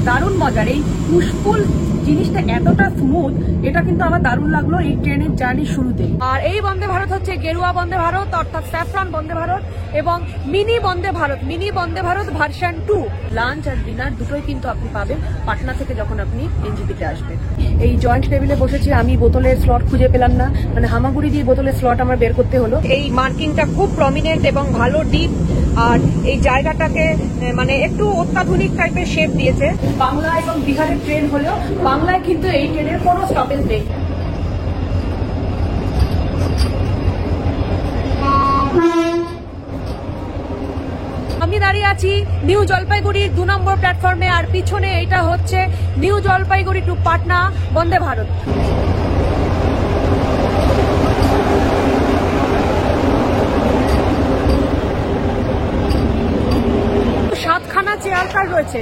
দারুণ মজার। এই পুশপুল জিনিসটা এতটা স্মুথ, এটা কিন্তু আমার দারুণ লাগলো এই ট্রেনের জার্নির শুরুতে। আর এই বন্দে ভারত হচ্ছে গেরুয়া বন্দে ভারত অর্থাৎ স্যাফরন বন্দে ভারত এবং mini Vande Bharat version 2। Lunch আর ডিনার দুটোই কিন্তু আপনি পাবেন পাটনা থেকে যখন আপনি এনজিপিতে আসবেন। এই জয়েন্ট টেবিলে বসেছি আমি, বোতলের স্লট খুঁজে পেলাম না, মানে হামাগুড়ি দিয়ে বোতলের স্লট আমার বের করতে হলো। এই মার্কিংটা খুব প্রমিনেন্ট এবং ভালো ডিপ, আর এই জায়গাটাকে মানে একটু অত্যাধুনিক টাইপের শেপ দিয়েছে। বাংলা এবং বিহারের ট্রেন হলেও বাংলায় কিন্তু এই ট্রেনের কোনো স্টপেজ নেই। আমি দাঁড়িয়ে আছি নিউ জলপাইগুড়ির 2 নম্বর প্ল্যাটফর্মে, আর পিছনে এটা হচ্ছে new Jalpaiguri two Patna Vande Bharat. সাতখানা chair car রয়েছে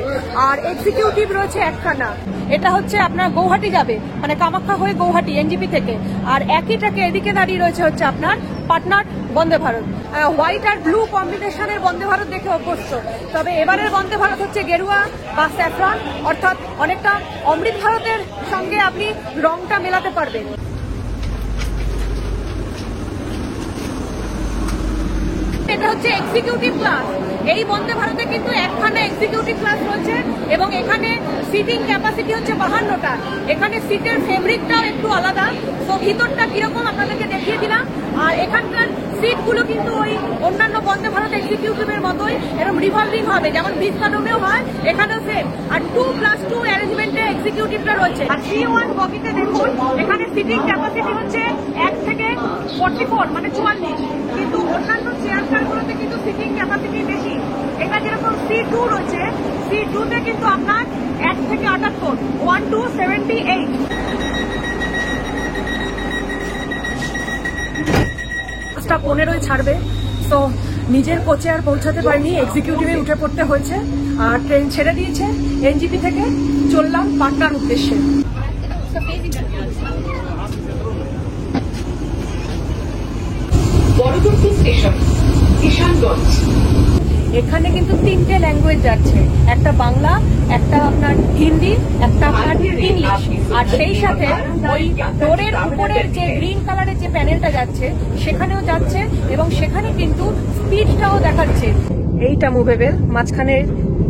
আর এক্সিকিউটিভ রয়েছে একখানা। এটা হচ্ছে আপনার গৌহাটি যাবে, মানে কামাখ্যা হয়ে গৌহাটি এনজিপি থেকে। আর একই ট্রাকে এদিকে দাঁড়িয়ে রয়েছে হচ্ছে আপনার পাটনার বন্দে ভারত। হোয়াইট আর ব্লু কম্বিনেশনের বন্দে ভারত দেখে অভ্যস্ত, তবে এবারের বন্দে ভারত হচ্ছে গেরুয়া বা স্যাফরন, অর্থাৎ অনেকটা অমৃত ভারতের সঙ্গে আপনি রংটা মেলাতে পারবেন। এটা হচ্ছে এক্সিকিউটিভ ক্লাস। এই বন্দে ভারতে কিন্তু একখানা এক্সিকিউটিভ ক্লাস রয়েছে এবং এখানে সিটিং ক্যাপাসিটি হচ্ছে 52টা। এখানে সিটের ফেব্রিকটাও একটু আলাদা, তো ভিতরটা কিরকম আপনাদেরকে দেখিয়ে দিলাম। আর এখানকার সিটগুলো কিন্তু ওই অন্যান্য বন্দে ভারত এক্সিকিউটিভের মতোই এরকম রিভলভিং হবে, যেমন ভিস্তাডোমেও হয় এখানেও সেম। আর 2+2 অ্যারেঞ্জমেন্টে এক্সিকিউটিভরা রয়েছে। আর 3-1 বগিতে দেখুন এখানে সিটিং ক্যাপাসিটি হচ্ছে 1 থেকে 44 মানে 44, কিন্তু অন্যান্য চেয়ার কারগুলোতে কিন্তু সিটিং ক্যাপাসিটি বেশি। এটা যেরকম C2 রয়েছে, C2তে কিন্তু আপনার 1 থেকে 78, 1 to 78। পাঁচটা 15 ছাড়বে, তো নিজের কোচে আর পৌঁছাতে পারিনি, এক্সিকিউটিভে উঠে পড়তে হয়েছে। আর ট্রেন ছেড়ে দিয়েছে এনজিপি থেকে, চললাম পাটনার উদ্দেশ্যে। বড়দুর্গ স্টেশন, কিষানগঞ্জ। এখানে কিন্তু 3টে ল্যাঙ্গুয়েজ যাচ্ছে, একটা বাংলা, একটা আপনার হিন্দি, একটা আপনার ইংলিশ। আর সেই সাথে ওই ডোরের উপরের যে গ্রিন কালারের যে প্যানেলটা যাচ্ছে সেখানেও যাচ্ছে, এবং সেখানে কিন্তু স্পিডটাও দেখাচ্ছে। এইটা মুভেবল, মাঝখানের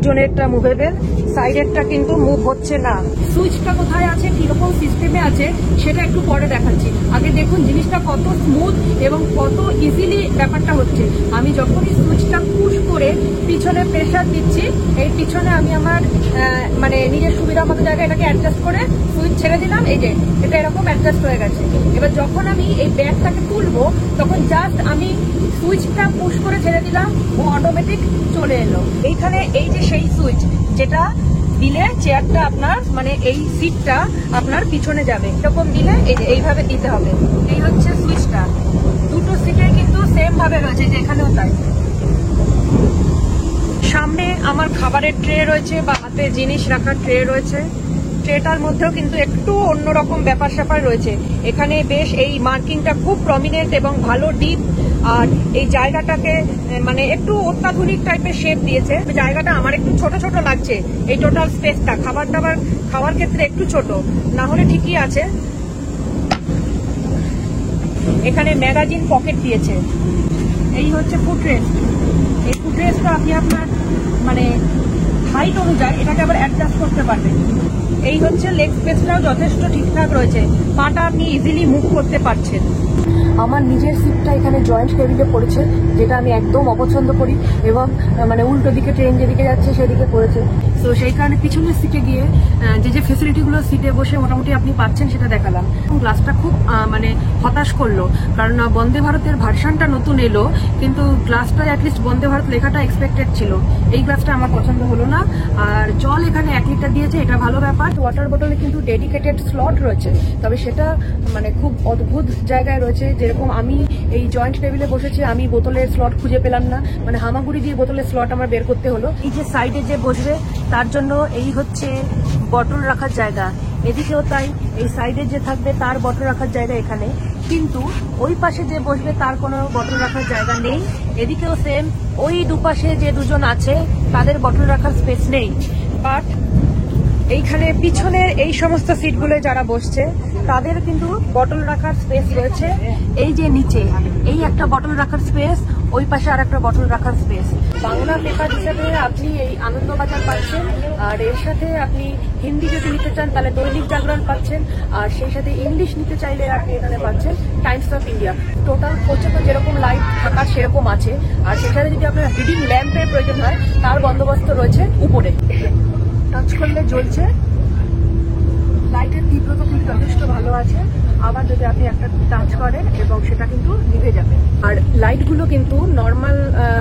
জোনেরটা মুভেবল, সাইডেরটা কিন্তু মুভ হচ্ছে না। সুইচটা কোথায় আছে, কিরকম সিস্টেমে আছে সেটা একটু পরে দেখাচ্ছি। আগে দেখুন জিনিসটা কত স্মুথ এবং কত ইজিলি ব্যাপারটা হচ্ছে। আমি যখনই সুইচটা পুশ করে পিছনে প্রেসার দিচ্ছি, এই পিছনে আমি আমার মানে নিজের সুবিধা মতো জায়গায় এটাকে অ্যাডজাস্ট করে সুইচ ছেড়ে দিলাম, এই যে এটা এরকম অ্যাডজাস্ট হয়ে গেছে। এবার যখন আমি এই ব্যাগটাকে তুলবো তখন জাস্ট আমি সুইচটা পুশ করে ছেড়ে দিলাম, ও অটোমেটিক চলে এলো। এইখানে এই যে সেই সুইচ যেটা দিলে চেয়ারটা আপনার মানে এই সিটটা আপনার পিছনে যাবে, এরকম দিলে এই যে এইভাবে দিতে হবে। এই হচ্ছে সুইচটা, দুটো সিটে কিন্তু সেম ভাবে রয়েছে, যে এখানেও তাই। সামনে আমার খাবারের ট্রে রয়েছে বা হাতে জিনিস রাখার ট্রে রয়েছে। ট্রেটার মধ্যেও কিন্তু একটু অন্যরকম ব্যাপার স্যাপার রয়েছে। এখানে বেশ এই মার্কিংটা খুব প্রমিনেন্ট এবং ভালো ডিপ, আর এই জায়গাটাকে মানে একটু অত্যাধুনিক টাইপের শেপ দিয়েছে। জায়গাটা আমার একটু ছোট ছোট লাগছে, এই টোটাল স্পেসটা খাবার দাবার খাওয়ার ক্ষেত্রে একটু ছোট, না হলে ঠিকই আছে। এখানে ম্যাগাজিন পকেট দিয়েছে। এই হচ্ছে ফুটরেস্ট। এই ফুটরেস্টটা আপনি আপনার মানে হাইট অনুযায়ী এটাকে আবার অ্যাডজাস্ট করতে পারবেন। এই হচ্ছে লেগ স্পেসটাও যথেষ্ট ঠিকঠাক রয়েছে, পাটা আপনি ইজিলি মুভ করতে পারছেন। আমার নিজের সিটটা এখানে জয়েন্ট টেবিলে পড়েছে, যেটা আমি একদম অপছন্দ করি, এবং মানে উল্টো দিকে ট্রেন যেদিকে যাচ্ছে সেদিকে পড়েছে। তো সেই কারণে পিছনের সিটে গিয়ে যে ফেসিলিটিগুলো সিটে বসে মোটামুটি আপনি পাচ্ছেন সেটা দেখালাম। গ্লাসটা খুব মানে হতাশ করলো, কারণ বন্দে ভারতের ভার্সানটা নতুন এলো, কিন্তু গ্লাসটা অ্যাটলিস্ট বন্দে ভারত লেখাটা এক্সপেক্টেড ছিল। এই গ্লাসটা আমার পছন্দ হলো না। আর জল এখানে 1 লিটার দিয়েছে, এটা ভালো ব্যাপার। ওয়াটার বোতলে কিন্তু ডেডিকেটেড স্লট রয়েছে, তবে সেটা মানে খুব অদ্ভুত জায়গায় রয়েছে। যেরকম আমি এই জয়েন্ট টেবিলে বসেছি, আমি বোতলের স্লট খুঁজে পেলাম না, মানে হামাগুড়ি দিয়ে বোতলের স্লট আমার বের করতে হলো। এই যে সাইডে যে বসবে তার জন্য এই হচ্ছে বটল রাখার জায়গা, এদিকেও তাই। এই সাইডে যে থাকবে তার বটল রাখার জায়গা এখানে, কিন্তু ওই পাশে যে বসবে তার কোনো বটল রাখার জায়গা নেই। এদিকেও সেম, ওই দুপাশে যে দুজন আছে তাদের বটল রাখার স্পেস নেই। বাট এইখানে পিছনের এই সমস্ত সিটগুলো যারা বসছে তাদের কিন্তু বটল রাখার স্পেস রয়েছে। এই যে নিচে এই একটা বটল রাখার স্পেস, ওই পাশে আর একটা বটল রাখার স্পেস। বাংলা পেপার হিসেবে আপনি এই আনন্দবাজার পাচ্ছেন, আর এর সাথে আপনি হিন্দি যদি নিতে চান তাহলে দৈনিক জাগরণ পাচ্ছেন, আর সেই সাথে ইংলিশ নিতে চাইলে আপনি এখানে পাচ্ছেন টাইমস অফ ইন্ডিয়া। টোটাল কোচে তো যেরকম লাইট থাকা সেরকম আছে, আর সেখানে যদি আপনার রিডিং ল্যাম্পের প্রয়োজন হয় তার বন্দোবস্ত রয়েছে উপরে। টাচ করলে জ্বলছে, লাইটের তীব্রতা কিন্তু যথেষ্ট ভালো আছে। আবার যদি আপনি একটা টাচ করেন এবং সেটা কিন্তু নিভে যাবে। আর লাইটগুলো কিন্তু নর্মাল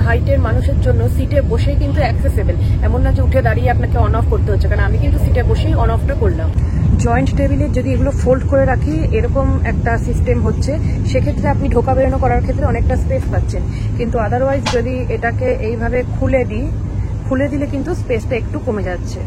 হাইটের মানুষের জন্য সিটে বসেই কিন্তু অ্যাক্সেসেবল, এমন না যে উঠে দাঁড়িয়ে আপনাকে অন অফ করতে হচ্ছে, কারণ আমি কিন্তু সিটে বসেই অন অফটা করলাম। জয়েন্ট টেবিলে যদি এগুলো ফোল্ড করে রাখি এরকম একটা সিস্টেম হচ্ছে, সেক্ষেত্রে আপনি ঢোকা বেরোনো করার ক্ষেত্রে অনেকটা স্পেস পাচ্ছেন। কিন্তু আদারওয়াইজ যদি এটাকে এইভাবে খুলে দিলে কিন্তু স্পেসটা একটু কমে যাচ্ছে।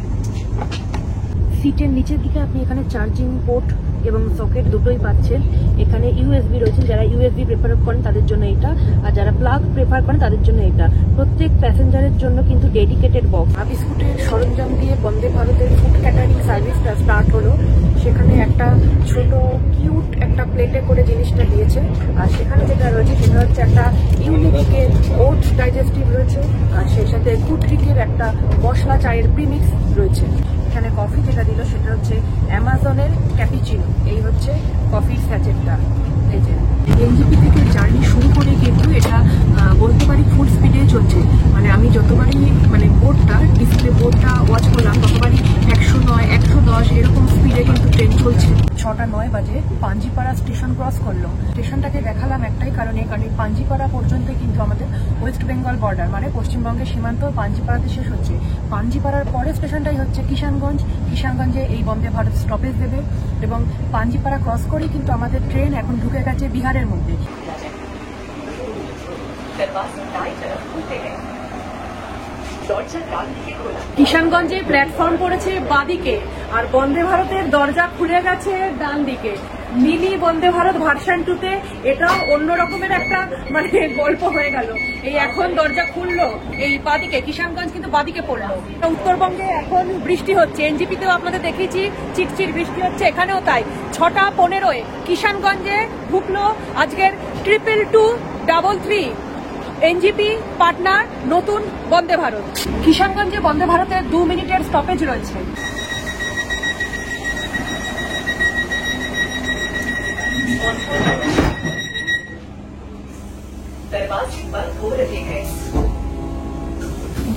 সিটের নিচের দিকে আপনি এখানে চার্জিং পোর্ট এবং সকেট দুটোই পাচ্ছেন। এখানে ইউএসবি রয়েছে, যারা ইউএসবি প্রেফার করেন তাদের জন্য এটা, আর যারা প্লাগ প্রেফার করেন তাদের জন্য এটা। প্রত্যেক প্যাসেঞ্জারের জন্য কিন্তু ডেডিকেটেড বক্স। বিস্কুটের সরঞ্জাম দিয়ে বন্দে ভারতের ফুড ক্যাটারিং সার্ভিসটা স্টার্ট হলো। সেখানে একটা ছোট কিউট একটা প্লেটে করে জিনিসটা দিয়েছে, আর সেখানে যেটা রয়েছে সেটা হচ্ছে একটা ইউনিকের ওটস ডাইজেস্টিভ রয়েছে, আর সেই সাথে কুটরিকের একটা মশলা চায়ের প্রিমিক্স রয়েছে। এখানে কফি যেটা দিল সেটা হচ্ছে অ্যামাজনের ক্যাপিচিনো। এই হচ্ছে কফির স্যাচেটটা। এই যে এনজিপি থেকে জার্নি শুরু করে কিন্তু এটা বলতে পারি ফুল স্পিডে চলছে। মানে আমি যতবারই ডিসপ্লে বোর্ডটা ওয়াচ করলাম ততবারই 109, 110 এরকম স্পিডে কিন্তু ট্রেন চলছে। 6:09 বাজে পাঞ্জিপাড়া স্টেশন ক্রস করলো। স্টেশনটাকে দেখালাম একটাই কারণে, কারণ এই পাঞ্জিপাড়া পর্যন্ত কিন্তু আমাদের ওয়েস্ট বেঙ্গল বর্ডার, মানে পশ্চিমবঙ্গের সীমান্ত পাঞ্জিপাড়াতে শেষ হচ্ছে। পাঞ্জিপাড়ার পরের স্টেশনটাই হচ্ছে কিষানগঞ্জ। কিষানগঞ্জে এই বন্দে ভারত স্টপেজ দেবে, এবং পাঞ্জিপাড়া ক্রস করেই কিন্তু আমাদের ট্রেন এখন ঢুকে গেছে বিহারের মধ্যে। কিষানগঞ্জে প্ল্যাটফর্ম পড়েছে বাঁদিকে, আর বন্দে ভারতের দরজা খুলে গেছে ডান দিকে। মিনি বন্দে ভারত ভার্সন 2-তে এটাও অন্য রকমের একটা গল্প হয়ে গেল। এই এখন দরজা খুললো এই বাঁদিকে, কিষানগঞ্জ কিন্তু বাঁদিকে পড়লো। উত্তরবঙ্গে এখন বৃষ্টি হচ্ছে, এনজিপিতেও আপনাদের দেখেছি চিটচিট বৃষ্টি হচ্ছে, এখানেও তাই। 6:15 কিষানগঞ্জে ঢুকলো আজকের 22233 এনজিপি পাটনার নতুন বন্দে ভারত। কিষানগঞ্জে বন্দে ভারতের 2 মিনিটের স্টপেজ রয়েছে।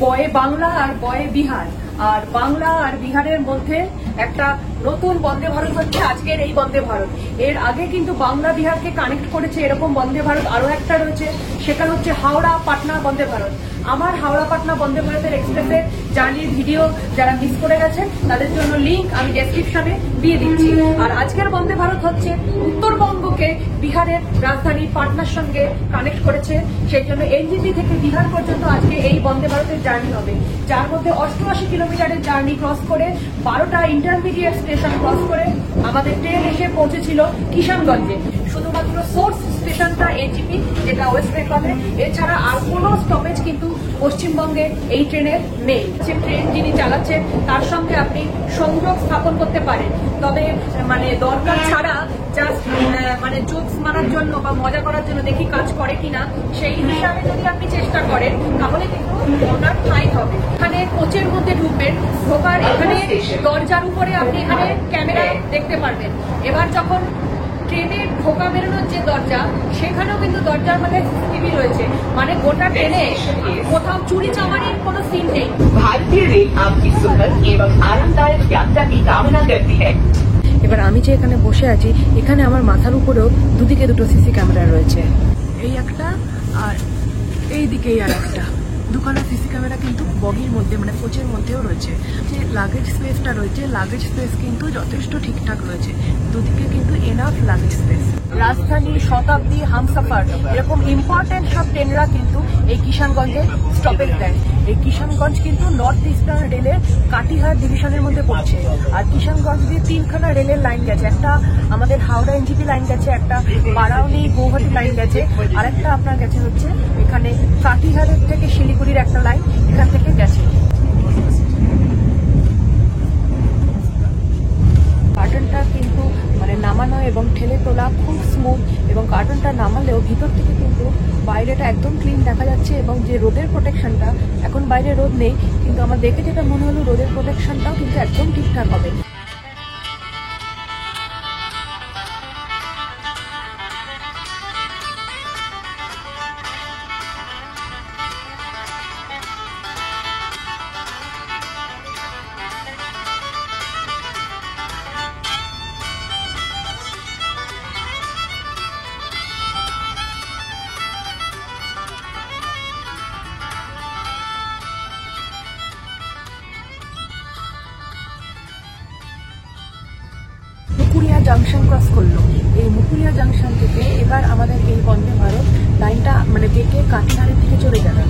বয়ে বাংলা আর বয়ে বিহার, আর বাংলা আর বিহারের মধ্যে একটা নতুন বন্দে ভারত হচ্ছে আজকের এই বন্দে ভারত। এর আগে কিন্তু বাংলা বিহারকে কানেক্ট করেছে এরকম বন্দে ভারত আরো একটা রয়েছে, সেটা হচ্ছে হাওড়া পাটনা বন্দে ভারত। আমার হাওড়া পাটনা বন্দে ভারতের এক্সপ্রেসের জার্নির ভিডিও যারা মিস করে গেছেন তাদের জন্য লিঙ্ক আমি ডেসক্রিপশনে দিয়ে দিচ্ছি। আর আজকের বন্দে ভারত হচ্ছে উত্তরবঙ্গকে বিহারের রাজধানী পাটনার সঙ্গে কানেক্ট করেছে, সেই জন্য এনজিপি থেকে বিহার পর্যন্ত আজকে এই বন্দে ভারতের জার্নি হবে, যার মধ্যে 88 কিলোমিটারের জার্নি ক্রস করে 12টা ইন্টারমিডিয়েট স্টেশন ক্রস করে আমাদের ট্রেন এসে পৌঁছেছিল কিষানগঞ্জে। শুধুমাত্র সোর্স স্টেশনটা এনজিপি, যেটা ওয়েস্ট বেঙ্গলে, এছাড়া আর কোনো স্টপেজ কিন্তু পশ্চিমবঙ্গে এই ট্রেনের নেই। যে ট্রেন যিনি চালাচ্ছেন তার সঙ্গে আপনি সংযোগ স্থাপন করতে পারেন, তবে দরকার ছাড়া জাস্ট জোকস মারার জন্য বা মজা করার জন্য দেখি কাজ করে কিনা সেই হিসাবে যদি আপনি চেষ্টা করেন তাহলে কিন্তু ওনার ফাইন হবে। এখানে কোচের মধ্যে ঢুকবেন, ঢোকার এখানে দরজার উপরে আপনি এখানে ক্যামেরা দেখতে পারবেন। এবার যখন ট্রেনের ঢোকা বেরোনোর যে দরজা, সেখানেও কিন্তু দরজার মধ্যে সিসিটিভি রয়েছে, গোটা ট্রেনে কোথাও চুরি চামারির কোনো সিন নেই। भारतीय रेल आपकी सुखद एवं आरामदायक यात्रा की कामना करती है। এবার আমি যে এখানে বসে আছি, এখানে আমার মাথার উপরেও দুদিকে দুটো সিসি ক্যামেরা রয়েছে, এই একটা আর এই দিকেই আর একটা। দুখানা সিসি ক্যামেরা কিন্তু বগির মধ্যে কোচের মধ্যেও রয়েছে। যে লাগেজ স্পেসটা রয়েছে, লাগেজ স্পেস কিন্তু যথেষ্ট ঠিকঠাক রয়েছে, দুদিকে কিন্তু এনাফ লাগেজ স্পেস। রাজধানী, শতাব্দী, হামসফার এরকম ইম্পর্টেন্ট সব ট্রেনরা কিন্তু এই কিষানগঞ্জে স্টপেজ দেয়। এই কিষানগঞ্জ কিন্তু নর্থ ইস্টার্ন রেলের কাটিহার ডিভিশনের মধ্যে পড়ছে। আর কিষানগঞ্জ দিয়ে 3খানা রেলের লাইন গেছে, একটা আমাদের হাওড়া এনজিপি লাইন গেছে, একটা বারাউনি গৌহাটি লাইন গেছে, আর একটা আপনার গেছে হচ্ছে এখানে কাটিহারের থেকে শিলিগুড়ির একটা লাইন এখান থেকে গেছে। তোলা, খুব স্মুথ, এবং কার্টনটা নামালেও ভিতর থেকে কিন্তু বাইরেটা একদম ক্লিন দেখা যাচ্ছে। এবং যে রোদের প্রোটেকশনটা, এখন বাইরে রোদ নেই, কিন্তু আমার দেখে যেটা মনে হলো রোদের প্রোটেকশনটাও কিন্তু একদম ঠিকঠাক হবে। মুকুরিয়া জাংশন ক্রস করলো। এই মুকুরিয়া জাংশন থেকে এবার আমাদের এই বন্দে ভারত লাইনটা মানে বেঁকে কাটিহারের দিকে চলে যাবে।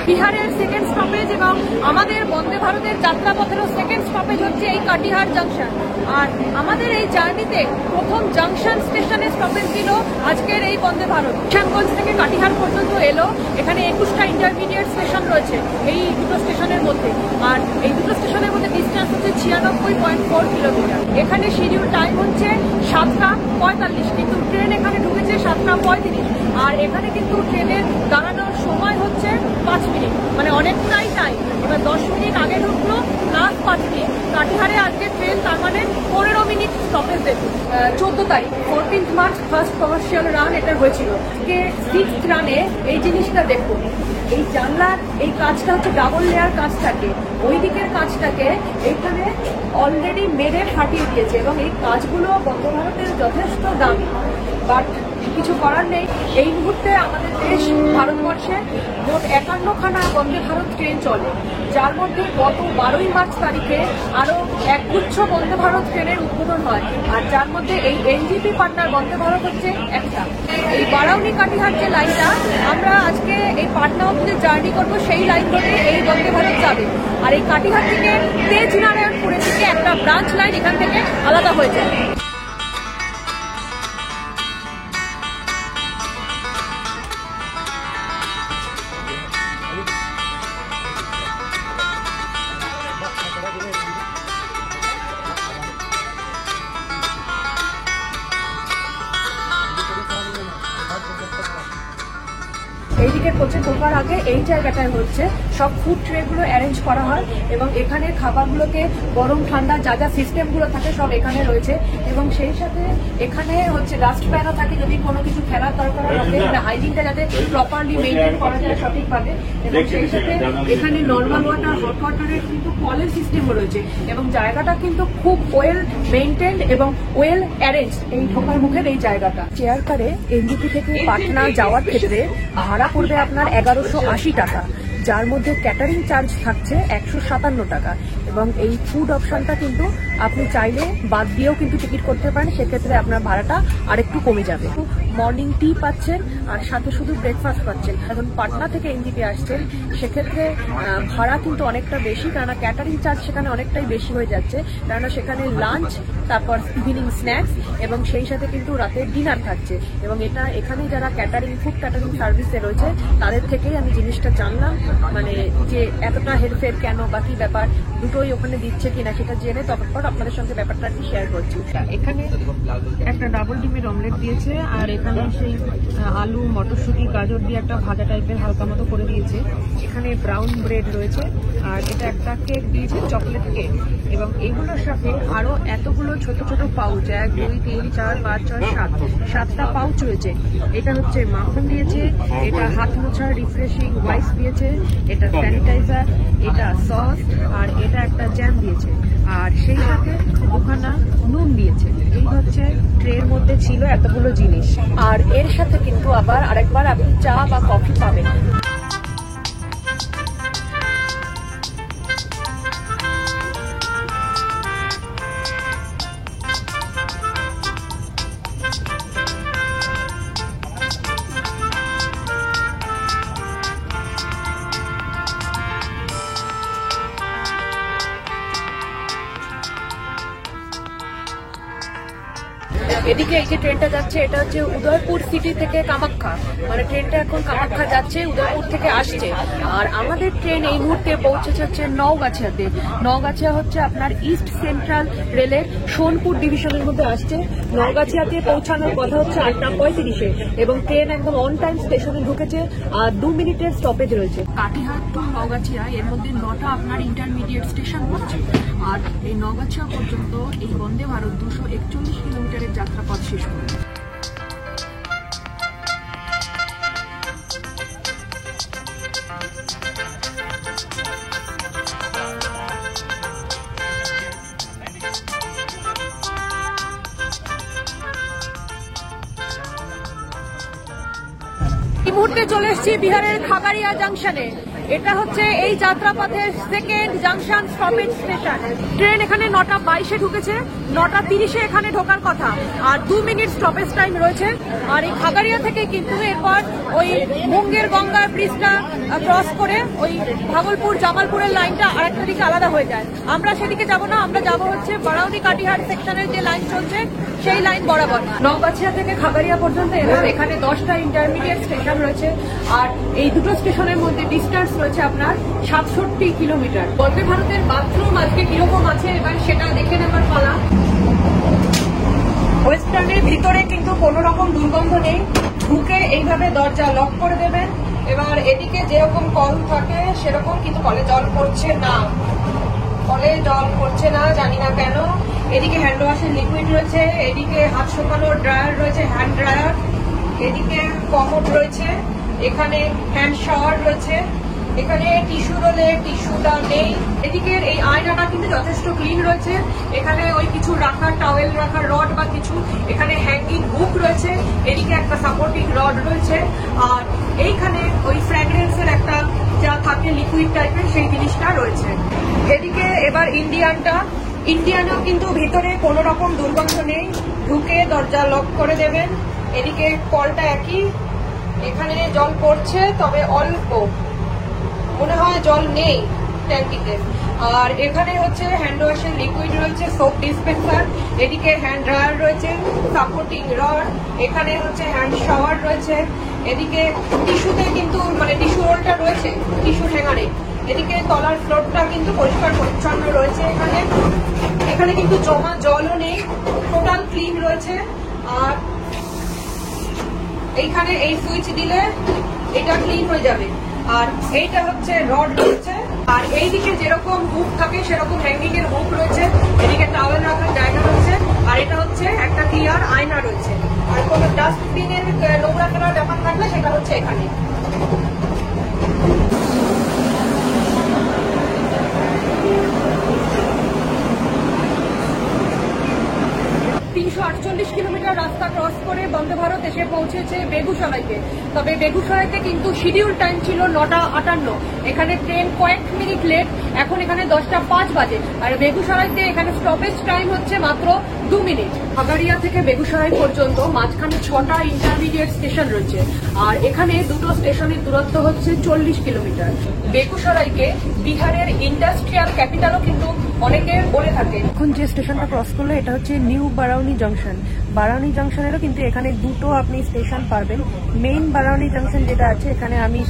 বিহারের সেকেন্ড স্টপেজ এবং আমাদের বন্দে ভারতের যাত্রাপথেরও সেকেন্ড স্টপেজ হচ্ছে এই কাটিহার জাংশন। আর আমাদের এই জার্নিতে প্রথম জাংশন স্টেশনে স্টপেজ দিল আজকের এই বন্দে ভারত। কিষানগঞ্জ থেকে কাটিহার পর্যন্ত এলো। এখানে 21টা ইন্টারমিডিয়েট স্টেশন রয়েছে এই দুটো স্টেশনের মধ্যে, আর এই দুটো স্টেশনের মধ্যে ডিস্টেন্স হচ্ছে 96.4 কিলোমিটার। এখানে শিডিউল টাইম হচ্ছে 7টা 45, কিন্তু ট্রেন এখানে ঢুকেছে 7টা 35, আর এখানে কিন্তু ট্রেনের দাঁড়ানোর সময় হচ্ছে 5 মিনিট, মানে অনেকটাই টাইম। এবার 10 মিনিট আগে ঢুকলো প্লাস 5 মিনিট। কাটিহারে আজকে ট্রেন, তার মানে 15 মিনিট স্টপেজ দেবে। 14 তারিখ 14 মার্চ ফার্স্ট কমার্শিয়াল রান এটা হয়েছিল। আজকে 6th রানে এই জিনিসটা দেখুন, এই জানলার এই কাজটা হচ্ছে ডাবল লেয়ার কাজ থাকে, ওই দিকের কাজটাকে এখানে অলরেডি মেরে ফাটিয়ে দিয়েছে, এবং এই কাজগুলো বন্দে ভারতের যথেষ্ট দামি। বাট কিছু করার নেই, এই মুহূর্তে আমাদের দেশ ভারতবর্ষে মোট 51খানা বন্দে ভারত ট্রেন চলে, যার মধ্যে গত 12ই মার্চ তারিখে আরো একগুচ্ছ বন্দে ভারত ট্রেনের উদ্বোধন হয়, আর যার মধ্যে এই এনজিপি পাটনার বন্দে ভারত হচ্ছে একটা। এই বারাউনি কাটিহার যে লাইনটা, আমরা আজকে এই পাটনা অব্দি জার্নি করবো, সেই লাইন ধরে এই বন্দে ভারত যাবে। আর এই কাটিহার থেকে তেজ নারায়ণপুরের দিকে একটা ব্রাঞ্চ লাইন এখান থেকে আলাদা হয়ে যায়। এইদিকে কোচে ঢোকার আগে এই জায়গাটায় হচ্ছে সব ফুড ট্রেগুলো অ্যারেঞ্জ করা হয়, এবং এখানে খাবারগুলোকে গরম ঠান্ডা যা যা সিস্টেমগুলো থাকে সব এখানে রয়েছে। এবং সেই সাথে এখানে হচ্ছে ডাস্ট প্যানও থাকে, যদি কোনো কিছু খেলার দরকার হয়, মানে হাইজিনটা যাতে প্রপারলি মেনটেন করা যায় সঠিকভাবে। এবং সেই সাথে এখানে নর্মাল ওয়াটার, হট ওয়াটারের কিন্তু কলের সিস্টেমও রয়েছে, এবং জায়গাটা কিন্তু খুব ওয়েল মেনটেন্ড এবং ওয়েল অ্যারেঞ্জ। এই ঢোকার মুখের এই জায়গাটা চেয়ার কারে এনজিপি থেকে পাটনা যাওয়ার ক্ষেত্রে ভাড়া পড়বে আপনার 1180 টাকা, যার মধ্যে ক্যাটারিং চার্জ থাকছে 157 টাকা। এবং এই ফুড অপশনটা কিন্তু আপনি চাইলে বাদ দিয়েও কিন্তু টিকিট করতে পারেন, সেক্ষেত্রে আপনার ভাড়াটা আরেকটু কমে যাবে। মর্নিং টি পাচ্ছেন, আর সাথে শুধু ব্রেকফাস্ট পাচ্ছেন। এখন পাটনা থেকে এনজিপি আসছেন, সেক্ষেত্রে ভাড়া কিন্তু অনেকটা বেশি, কেননা ক্যাটারিং চার্জ সেখানে অনেকটাই বেশি হয়ে যাচ্ছে, কেননা সেখানে লাঞ্চ, তারপর ইভিনিং স্ন্যাক্স, এবং সেই সাথে কিন্তু রাতের ডিনার থাকছে। এবং এটা এখানে যারা ফুড ক্যাটারিং সার্ভিসে রয়েছে তাদের থেকেই আমি জিনিসটা জানলাম, মানে যে এতটা হেরফের কেন বা কি ব্যাপার, দুটোই ওখানে দিচ্ছে কিনা সেটা জেনে তারপর আপনাদের সঙ্গে ব্যাপারটা আর কি শেয়ার করছি। এখানে একটা ডাবল ডিমের অমলেট দিয়েছে, আর এখানে সেই আলু, মটরশুঁটি, গাজর দিয়ে একটা ভাজা টাইপের হালকা মতো করে দিয়েছে। এখানে ব্রাউন ব্রেড রয়েছে, আর এটা একটা কেক দিয়েছে, চকলেট কেক। এবং এগুলোর সাথে আরো এতগুলো ছোট ছোট পাউচ, 1 2 3 4 5 6 7 7টা পাউচ রয়েছে। এটা হচ্ছে মাখন দিয়েছে, এটা হাত মোছার রিফ্রেশিং ওয়াইস দিয়েছে, এটা স্যানিটাইজার, এটা সস, আর এটা একটা জ্যাম দিয়েছে, আর সেই সাথে ওখানে নুন দিয়েছে। এই হচ্ছে ট্রের মধ্যে ছিল এতগুলো জিনিস, আর এর সাথে কিন্তু আবার আরেকবার আপনি চা বা কফি পাবেন। এদিকে এই যে ট্রেনটা যাচ্ছে এটা হচ্ছে উদয়পুর সিটি থেকে কামাখ্যা, মানে ট্রেনটা এখন কামাখ্যা যাচ্ছে, উদয়পুর থেকে আসছে। আর আমাদের ট্রেন এই মুহূর্তে পৌঁছেছে হচ্ছে নওগাছিয়াতে। নওগাছিয়া হচ্ছে আপনার ইস্ট সেন্ট্রাল রেলের সোনপুর ডিভিশনের মধ্যে আসছে। নওগাছিয়াতে পৌঁছানোর কথা হচ্ছে 8:35 এবং ট্রেন একদম অন টাইম স্টেশনে ঢুকেছে। আর 2 মিনিটের স্টপেজ রয়েছে। কাটিহাট টু নওগাছিয়া এর মধ্যে 9টা আপনার ইন্টারমিডিয়েট স্টেশন পড়ছে। আর এই নওগাছিয়া পর্যন্ত এই বন্দে ভারত 241 কিলোমিটারের যাত্রাপথ শেষ করে। এই মুহূর্তে চলে এসেছি বিহারের খাগাড়িয়া জাংশনে। এটা হচ্ছে এই যাত্রাপথের second junction stoppage station. Train এখানে 9:22 ঢুকেছে, 9:30 এখানে ঢোকার কথা, আর 2 মিনিট স্টপেজ টাইম রয়েছে। আর এই খাগাড়িয়া থেকে কিন্তু এরপর ওই মুঙ্গের গঙ্গা ব্রিজটা ক্রস করে ওই ভাগলপুর জামালপুরের লাইনটা আরেকটা দিকে আলাদা হয়ে যায়। আমরা সেদিকে যাব না, আমরা যাব হচ্ছে বারাউনি কাটিহাট সেকশনের যে লাইন চলছে সেই লাইন বরাবর। নওগাছিয়া থেকে খাগাড়িয়া পর্যন্ত এখানে 10টা ইন্টারমিডিয়েট স্টেশন রয়েছে। আর এই দুটো স্টেশনের মধ্যে ডিস্টেন্স রয়েছে আপনার 67 কিলোমিটার। বন্দে ভারতের বাথরুম আজকে কিরকম আছে এবার সেটা দেখে নেবার পালা। ওয়েস্টার্নের ভিতরে কিন্তু কোনো রকম দুর্গন্ধ নেই। ঢুকে এইভাবে দরজা লক করে দেবেন। এবার এদিকে যেরকম কল থাকে সেরকম কিন্তু কলে জল পড়ছে না, কলে জল পড়ছে না, জানি না কেন। এদিকে হ্যান্ড ওয়াশের লিকুইড রয়েছে, এদিকে হাত শুকানোর ড্রায়ার রয়েছে, হ্যান্ড ড্রায়ার, এদিকে কমোড রয়েছে, এখানে হ্যান্ড শাওয়ার রয়েছে, এখানে টিস্যু রোলে টিস্যুটা নেই। এদিকের এই আয়নাটা কিন্তু যথেষ্ট ক্লিন রয়েছে। এখানে ওই কিছু রাখার টাওয়েল রাখার রড বা কিছু, এখানে হ্যাঙ্গিং হুক রয়েছে, এদিকে একটা সাপোর্টিং রড রয়েছে। আর এইখানে ওই ফ্র্যাগ্রেন্সের একটা যা থাকে লিকুইড টাইপের সেই জিনিসটা রয়েছে। এদিকে এবার ইন্ডিয়ানেও কিন্তু ভিতরে কোনো রকম দুর্গন্ধ নেই। ঢুকে দরজা লক করে দেবেন। এদিকে কলটা একই, এখানে জল পড়ছে তবে অল্প, মনে হয় জল নেই ট্যাঙ্কিতে। আর এখানে হচ্ছে হ্যান্ড ওয়াশের লিকুইড রয়েছে, সোপ ডিসপেন্সার, এদিকে হ্যান্ড ড্রায়ার রয়েছে, সাপোর্টিং রড, এখানে হচ্ছে হ্যান্ড শাওয়ার রয়েছে, এদিকে টিস্যুতে কিন্তু মানে টিস্যু রোলটা রয়েছে টিস্যু হ্যাঙ্গারে। এদিকে তলার ফ্লোরটা কিন্তু পরিষ্কার পরিচ্ছন্ন রয়েছে। এখানে কিন্তু জমা জলও নেই, টোটাল ক্লিন রয়েছে। আর এইখানে এই সুইচ দিলে এটা ক্লিন হয়ে যাবে। আর এইটা হচ্ছে রড রয়েছে। আর এইদিকে যেরকম হুক থাকে সেরকম হ্যাঙ্গিং এর হুক রয়েছে, এদিকে টাওয়েল রাখার জায়গা রয়েছে। আর এটা হচ্ছে একটা ক্লিয়ার আয়না রয়েছে। আর কোনো ডাস্টবিনের নোংরা ফেলার ব্যাপার থাকলে সেটা হচ্ছে এখানে। 348 কিলোমিটার রাস্তা ক্রস করে বন্দে ভারত এসে পৌঁছেছে বেগুসরাইতে। তবে বেগুসরাইতে কিন্তু শিডিউল টাইম ছিল 9:58। এখানে ট্রেন কয়েক মিনিট লেট, এখন এখানে 10:05 বাজে। আর বেগুসরাইতে এখানে স্টপেজ টাইম হচ্ছে মাত্র 2 মিনিট। খাগাড়িয়া থেকে বেগুসরাই পর্যন্ত মাঝখানে 6টা ইন্টারমিডিয়েট স্টেশন রয়েছে। আর এখানে দুটো স্টেশনের দূরত্ব হচ্ছে 40 কিলোমিটার। বেগুসরাইকে বিহারের ইন্ডাস্ট্রিয়াল ক্যাপিটালও কিন্তু অনেকে বলে থাকে। এখন যে স্টেশনটা ক্রস করলো এটা হচ্ছে নিউ বারাউনি জাংশন। বারাউনি জাংশনেরও কিন্তু এখানে দুটো আপনি স্টেশন পাবেন। মেইন বারাউনি জাংশন যেটা আছে এখানে আমি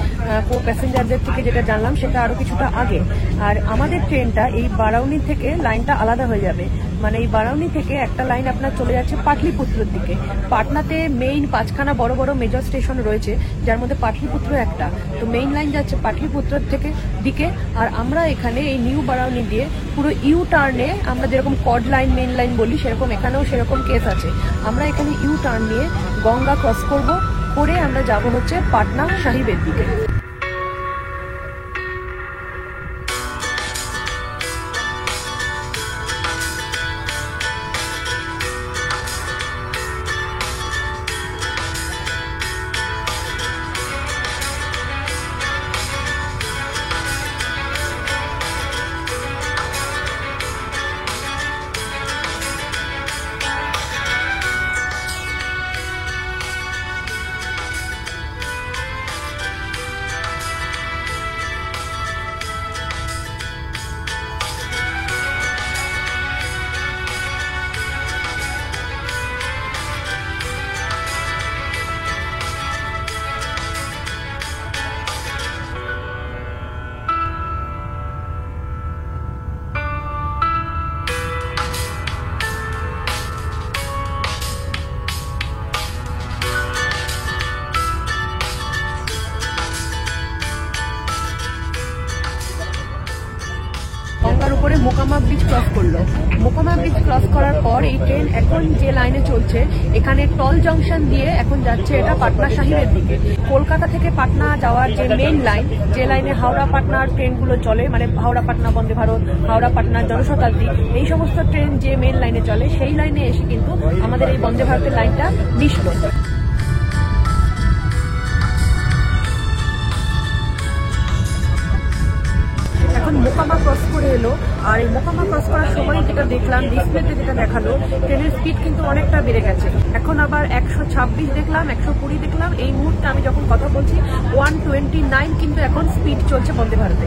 প্যাসেঞ্জারদের থেকে যেটা জানলাম সেটা আরো কিছুটা আগে। আর আমাদের ট্রেনটা এই বারাউনি থেকে লাইনটা আলাদা হয়ে যাবে। মানে এই বারাউনি থেকে একটা লাইন আপনার চলে যাচ্ছে পাটলিপুত্রের দিকে। পাটনাতে মেইন 5খানা বড় বড় মেজর স্টেশন রয়েছে, যার মধ্যে পাটলিপুত্র একটা। তো মেইন লাইন যাচ্ছে পাটলিপুত্রের থেকে দিকে। আর আমরা এখানে এই নিউ বারাউনি দিয়ে পুরো ইউ টার্নে, আমরা যেরকম কড লাইন মেইন লাইন বলি সেরকম এখানেও সেরকম কেস আছে। আমরা এখানে ইউ টার্ন নিয়ে গঙ্গা ক্রস করে আমরা যাব হচ্ছে পাটনা সাহিবের দিকে। করে মোকামা ব্রিজ ক্রস করলো। মোকামা ব্রিজ ক্রস করার পর এই ট্রেন এখন যে লাইনে চলছে, এখানে টল জংশন দিয়ে এখন যাচ্ছে এটা পাটনা সাহিবের দিকে। কলকাতা থেকে পাটনা যাওয়ার যে মেইন লাইন, যে লাইনে হাওড়া পাটনার ট্রেনগুলো চলে, মানে হাওড়া পাটনা বন্দে ভারত, হাওড়া পাটনা জনশতাব্দী, এই সমস্ত ট্রেন যে মেইন লাইনে চলে, সেই লাইনে এসে কিন্তু আমাদের এই বন্দে ভারতের লাইনটা মিশলো। এখন মোকামা ক্রস করে এলো, আর এই মোকামা ক্রস করার সময় যেটা দেখলাম, ডিসপ্লেতে যেটা দেখালো, ট্রেনের স্পিড কিন্তু অনেকটা বেড়ে গেছে। এখন আবার 126 দেখলাম, 120 দেখলাম। এই মুহূর্তে আমি যখন কথা বলছি 129 কিন্তু এখন স্পিড চলছে বন্দে ভারতে।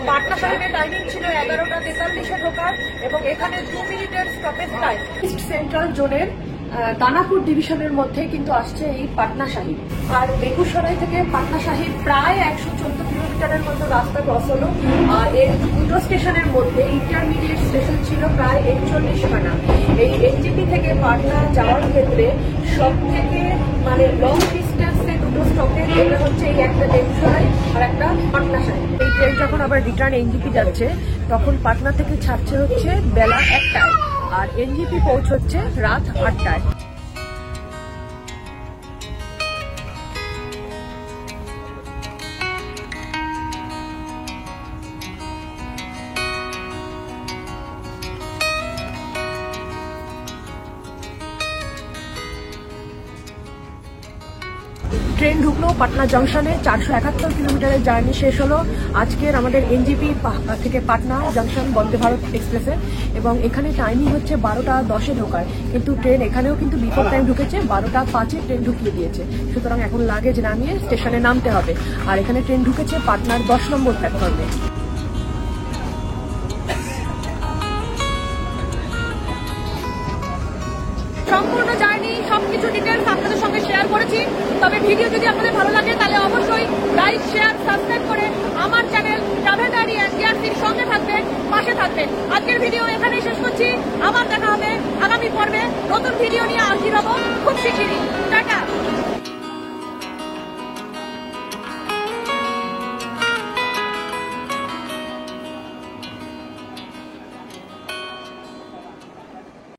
পাটনা সাহিবের টাইমিং ছিল 11টা 43-এ ঢোকার, এবং এখানে 2 মিনিটের স্টপেজ টাইম। ইস্ট সেন্ট্রাল জোনের দানাপুর ডিভিশনের মধ্যে কিন্তু আসছে এই পাটনা সাহিব। আর বেগুসরাই থেকে পাটনা সাহিব প্রায় 114 কিলোমিটারের মতো রাস্তা ক্রস হলো। আর এর দুটো স্টেশনের মধ্যে ইন্টারমিডিয়েট স্টেশন ছিল প্রায় 41খানা। এই এনজিপি থেকে পাটনা যাওয়ার ক্ষেত্রে সব থেকে মানে লং ডিস্টেন্সে দুটো স্টপেজ, এটা হচ্ছে এই একটা বেগুসরাই আর একটা পাটনা সাহিব। এই ট্রেন যখন আবার রিটার্ন এনজিপি যাচ্ছে, তখন পাটনা থেকে ছাড়ছে হচ্ছে বেলা 1টায়, আর এনজিপি পৌঁছচ্ছে রাত 8টায়। ট্রেন ঢুকলো পাটনা জংশনে, 471 কিলোমিটারের জার্নি শেষ হলো আজকের আমাদের এনজিপি থেকে পাটনা জংশন বন্দে ভারত এক্সপ্রেসে। এবং এখানে টাইমিং হচ্ছে 12টা 10-এ ঢোকার, কিন্তু ট্রেন এখানেও কিন্তু বিফোর টাইম ঢুকেছে, 12টা 5-এ ট্রেন ঢুকিয়ে দিয়েছে। সুতরাং এখন লাগেজ নামিয়ে স্টেশনে নামতে হবে। আর এখানে ট্রেন ঢুকেছে পাটনার 10 নম্বর প্ল্যাটফর্মে। সম্পূর্ণ জার্নি সবকিছু ডিটেলস আপনাদের সঙ্গে শেয়ার করেছি। তবে ভিডিও যদি আপনাদের ভালো লাগে তাহলে অবশ্যই লাইক, শেয়ার, সাবস্ক্রাইব করে আমার চ্যানেল ট্রাভেল ডায়েরি এন্ড টিআরসির সঙ্গে থাকবেন, পাশে থাকবেন। আজকের ভিডিও এখানেই শেষ করছি। আবার দেখা হবে আগামী পর্বে নতুন ভিডিও নিয়ে হাজির হব খুব শিগগিরই।